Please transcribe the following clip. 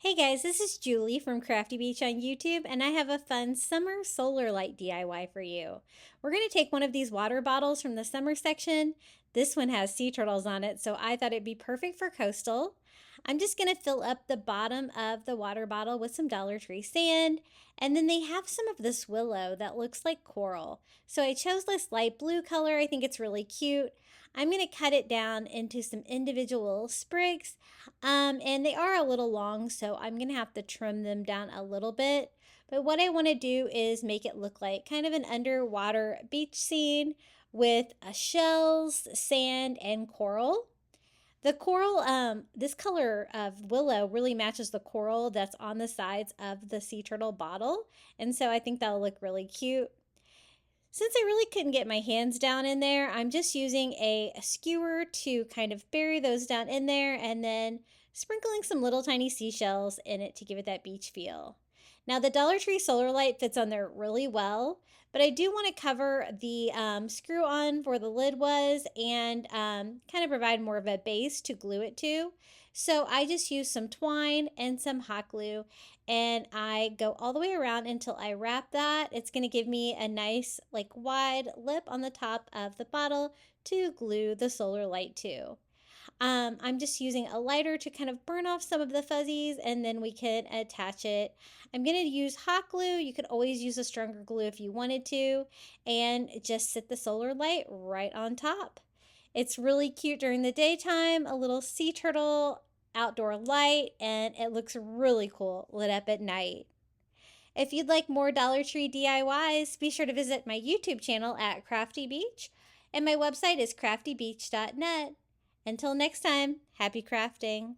Hey guys, this is Julie from Crafty Beach on YouTube, and I have a fun summer solar light DIY for you. We're going to take one of these water bottles from the summer section. This one has sea turtles on it, so I thought it'd be perfect for coastal. I'm just going to fill up the bottom of the water bottle with some Dollar Tree sand, and then they have some of this willow that looks like coral. So I chose this light blue color. I think it's really cute. I'm going to cut it down into some individual sprigs, and they are a little long, so I'm going to have to trim them down a little bit. But what I want to do is make it look like kind of an underwater beach scene with shells, sand, and coral. The coral, this color of willow really matches the coral that's on the sides of the sea turtle bottle, and so I think that'll look really cute. Since I really couldn't get my hands down in there, I'm just using a skewer to kind of bury those down in there and then sprinkling some little tiny seashells in it to give it that beach feel. Now the Dollar Tree solar light fits on there really well, but I do want to cover the screw on where the lid was and kind of provide more of a base to glue it to. So I just use some twine and some hot glue, and I go all the way around until I wrap that. It's going to give me a nice like wide lip on the top of the bottle to glue the solar light to. I'm just using a lighter to kind of burn off some of the fuzzies, and then we can attach it. I'm going to use hot glue. You could always use a stronger glue if you wanted to, and just sit the solar light right on top. It's really cute during the daytime, a little sea turtle outdoor light, and it looks really cool lit up at night. If you'd like more Dollar Tree DIYs, be sure to visit my YouTube channel at Crafty Beach, and my website is craftybeach.net. Until next time, happy crafting!